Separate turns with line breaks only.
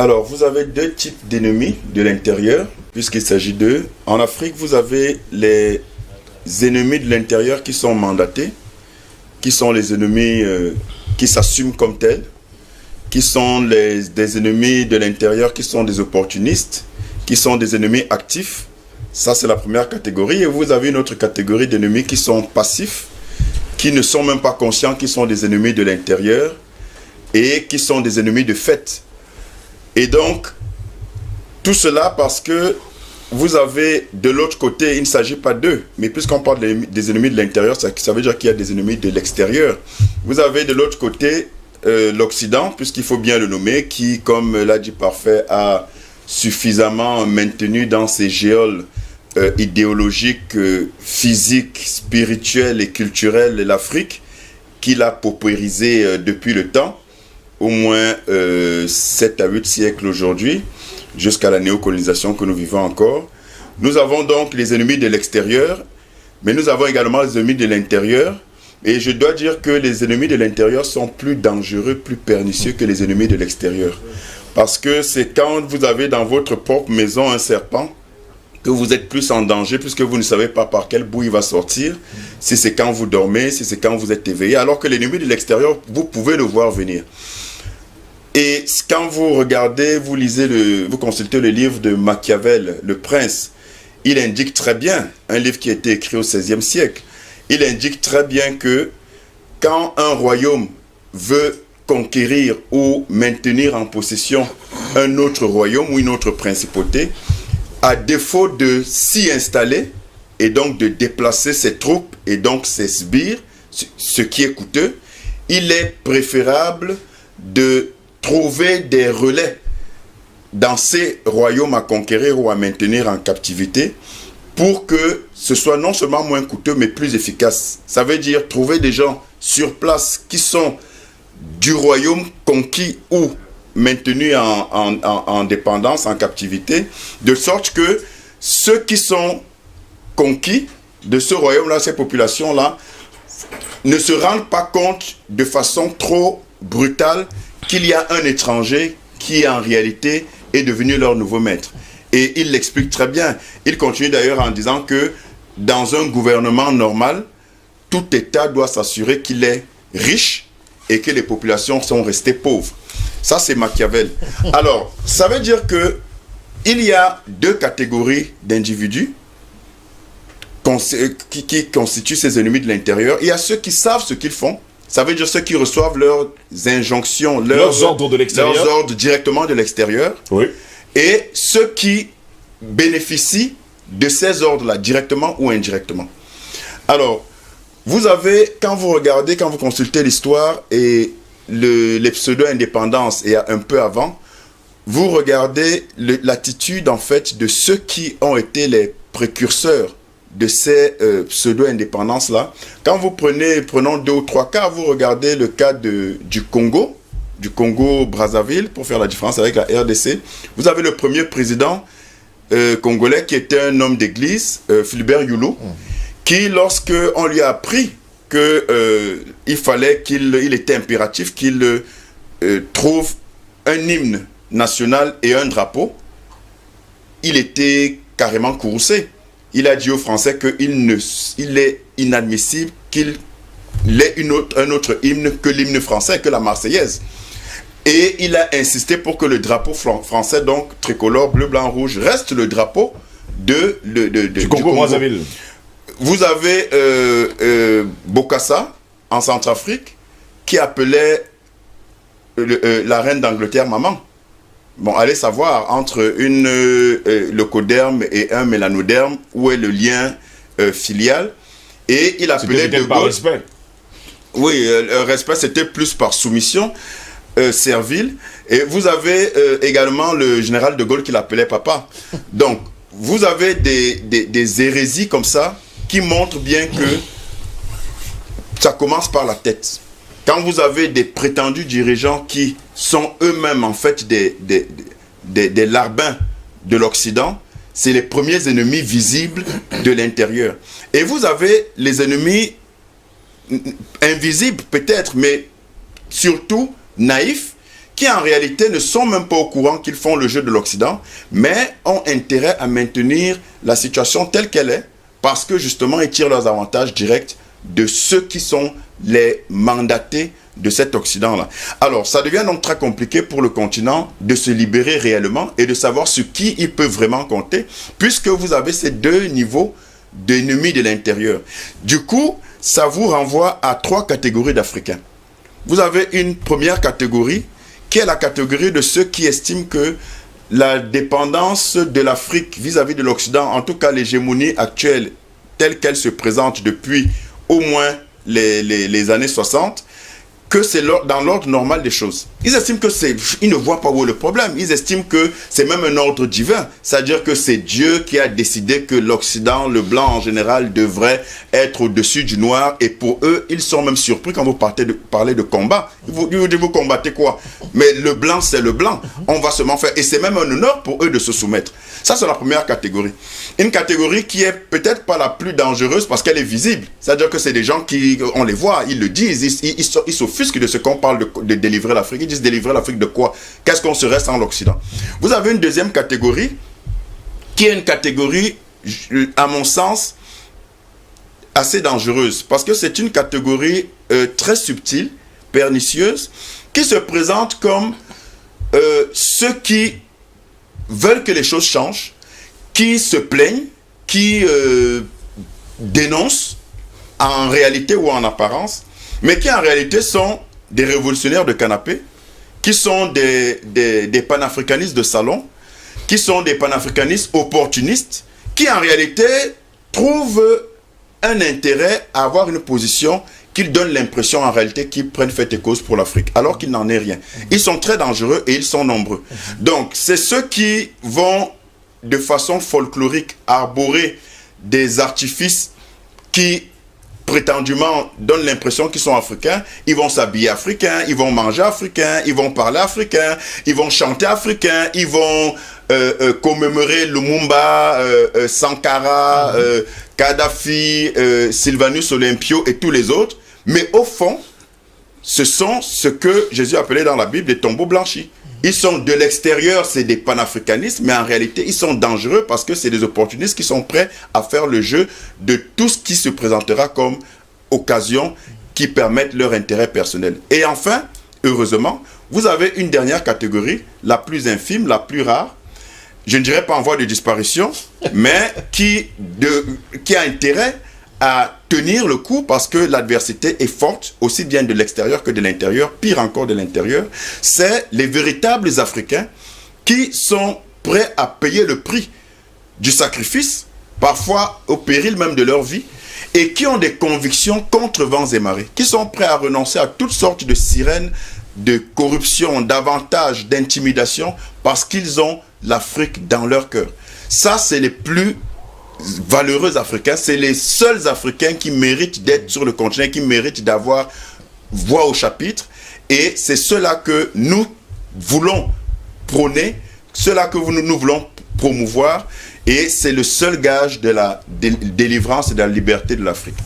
Alors, vous avez deux types d'ennemis de l'intérieur, puisqu'il s'agit d'eux. En Afrique, vous avez les ennemis de l'intérieur qui sont mandatés, qui sont les ennemis qui s'assument comme tels, qui sont des ennemis de l'intérieur qui sont des opportunistes, qui sont des ennemis actifs. Ça, c'est la première catégorie. Et vous avez une autre catégorie d'ennemis qui sont passifs, qui ne sont même pas conscients qu'ils sont des ennemis de l'intérieur et qui sont des ennemis de fait. Et donc, tout cela parce que vous avez de l'autre côté, il ne s'agit pas d'eux, mais puisqu'on parle des ennemis de l'intérieur, ça veut dire qu'il y a des ennemis de l'extérieur. Vous avez de l'autre côté l'Occident, puisqu'il faut bien le nommer, qui, comme l'a dit Parfait, a suffisamment maintenu dans ses géoles idéologiques, physiques, spirituelles et culturelles l'Afrique, qu'il a paupérisé depuis le temps, au moins 7 à 8 siècles aujourd'hui, jusqu'à la néocolonisation que nous vivons encore. Nous avons donc les ennemis de l'extérieur, mais nous avons également les ennemis de l'intérieur. Et je dois dire que les ennemis de l'intérieur sont plus dangereux, plus pernicieux que les ennemis de l'extérieur. Parce que c'est quand vous avez dans votre propre maison un serpent que vous êtes plus en danger, puisque vous ne savez pas par quel bout il va sortir, si c'est quand vous dormez, si c'est quand vous êtes éveillé, alors que l'ennemi de l'extérieur, vous pouvez le voir venir. Et quand vous regardez, vous lisez, vous consultez le livre de Machiavel, Le Prince, il indique très bien, un livre qui a été écrit au XVIe siècle, il indique très bien que quand un royaume veut conquérir ou maintenir en possession un autre royaume ou une autre principauté, à défaut de s'y installer et donc de déplacer ses troupes et donc ses sbires, ce qui est coûteux, il est préférable de trouver des relais dans ces royaumes à conquérir ou à maintenir en captivité pour que ce soit non seulement moins coûteux mais plus efficace. Ça veut dire trouver des gens sur place qui sont du royaume conquis ou maintenu en dépendance, en captivité, de sorte que ceux qui sont conquis de ce royaume-là, ces populations-là, ne se rendent pas compte de façon trop brutale qu'il y a un étranger qui en réalité est devenu leur nouveau maître. Et il l'explique très bien. Il continue d'ailleurs en disant que dans un gouvernement normal, tout État doit s'assurer qu'il est riche et que les populations sont restées pauvres. Ça, c'est Machiavel. Alors, ça veut dire que il y a deux catégories d'individus qui constituent ces ennemis de l'intérieur. Il y a ceux qui savent ce qu'ils font. Ça veut dire ceux qui reçoivent leurs injonctions, leurs ordres de l'extérieur, leurs ordres directement de l'extérieur.
Oui.
Et ceux qui bénéficient de ces ordres-là, directement ou indirectement. Alors, vous avez, quand vous regardez, quand vous consultez l'histoire et les pseudo-indépendances et un peu avant, vous regardez l'attitude en fait de ceux qui ont été les précurseurs de ces pseudo-indépendances-là. Quand vous prenons 2 ou 3 cas, vous regardez le cas du Congo-Brazzaville, pour faire la différence avec la RDC. Vous avez le premier président congolais qui était un homme d'église, Philbert Youlou, qui, lorsque on lui a appris qu'il fallait il était impératif qu'il trouve un hymne national et un drapeau, il était carrément courroucé. Il a dit aux Français qu'il est inadmissible qu'il ait un autre hymne que l'hymne français, que la Marseillaise. Et il a insisté pour que le drapeau français, donc tricolore, bleu, blanc, rouge, reste le drapeau du
Congo-Brazzaville.
Vous avez Bokassa, en Centrafrique, qui appelait la reine d'Angleterre maman. Bon, allez savoir, entre leucoderme et un mélanoderme, où est le lien filial. Et il appelait de Gaulle...
par respect.
Oui, le respect, c'était plus par soumission servile. Et vous avez également le général de Gaulle qui l'appelait papa. Donc, vous avez des hérésies comme ça qui montrent bien que ça commence par la tête. Quand vous avez des prétendus dirigeants qui sont eux-mêmes en fait des larbins de l'Occident, c'est les premiers ennemis visibles de l'intérieur. Et vous avez les ennemis invisibles peut-être, mais surtout naïfs, qui en réalité ne sont même pas au courant qu'ils font le jeu de l'Occident, mais ont intérêt à maintenir la situation telle qu'elle est, parce que justement, ils tirent leurs avantages directs de ceux qui sont les mandatés de cet Occident-là. Alors, ça devient donc très compliqué pour le continent de se libérer réellement et de savoir sur qui il peut vraiment compter, puisque vous avez ces deux niveaux d'ennemis de l'intérieur. Du coup, ça vous renvoie à trois catégories d'Africains. Vous avez une première catégorie, qui est la catégorie de ceux qui estiment que la dépendance de l'Afrique vis-à-vis de l'Occident, en tout cas l'hégémonie actuelle, telle qu'elle se présente depuis au moins les années 60, que c'est dans l'ordre normal des choses. Ils estiment que ils ne voient pas où est le problème. Ils estiment que c'est même un ordre divin. C'est-à-dire que c'est Dieu qui a décidé que l'Occident, le blanc en général, devrait être au-dessus du noir. Et pour eux, ils sont même surpris quand vous parlez de combat. Vous combattez quoi? Mais le blanc, c'est le blanc. On va seulement faire. Et c'est même un honneur pour eux de se soumettre. Ça, c'est la première catégorie. Une catégorie qui est peut-être pas la plus dangereuse parce qu'elle est visible. C'est-à-dire que c'est des gens qui, on les voit, ils le disent, ils s'offusquent de ce qu'on parle de délivrer l'Afrique. Ils disent délivrer l'Afrique de quoi? Qu'est-ce qu'on serait sans l'Occident? Vous avez une deuxième catégorie qui est une catégorie, à mon sens, assez dangereuse. Parce que c'est une catégorie très subtile, pernicieuse, qui se présente comme ceux qui veulent que les choses changent, qui se plaignent, qui dénoncent en réalité ou en apparence, mais qui en réalité sont des révolutionnaires de canapé, qui sont des panafricanistes de salon, qui sont des panafricanistes opportunistes, qui en réalité trouvent un intérêt à avoir une position qu'ils donnent l'impression en réalité qu'ils prennent fait et cause pour l'Afrique, alors qu'il n'en est rien. Ils sont très dangereux et ils sont nombreux. Donc, c'est ceux qui vont, de façon folklorique, arborer des artifices qui, prétendument, donnent l'impression qu'ils sont africains. Ils vont s'habiller africains, ils vont manger africain, ils vont parler africain, ils vont chanter africain, ils vont commémorer Lumumba, Sankara, Kadhafi, Sylvanus Olympio et tous les autres. Mais au fond, ce sont ce que Jésus appelait dans la Bible des tombeaux blanchis. Ils sont de l'extérieur, c'est des panafricanistes, mais en réalité, ils sont dangereux parce que c'est des opportunistes qui sont prêts à faire le jeu de tout ce qui se présentera comme occasion qui permettent leur intérêt personnel. Et enfin, heureusement, vous avez une dernière catégorie, la plus infime, la plus rare, je ne dirais pas en voie de disparition, mais qui a intérêt à tenir le coup parce que l'adversité est forte, aussi bien de l'extérieur que de l'intérieur, pire encore de l'intérieur. C'est les véritables Africains qui sont prêts à payer le prix du sacrifice, parfois au péril même de leur vie, et qui ont des convictions contre vents et marées, qui sont prêts à renoncer à toutes sortes de sirènes, de corruption, d'avantages, d'intimidation, parce qu'ils ont l'Afrique dans leur cœur. Ça, c'est les plus valeureux Africains, c'est les seuls Africains qui méritent d'être sur le continent, qui méritent d'avoir voix au chapitre, et c'est ceux-là que nous voulons prôner, ceux-là que nous voulons promouvoir, et c'est le seul gage de la délivrance et de la liberté de l'Afrique.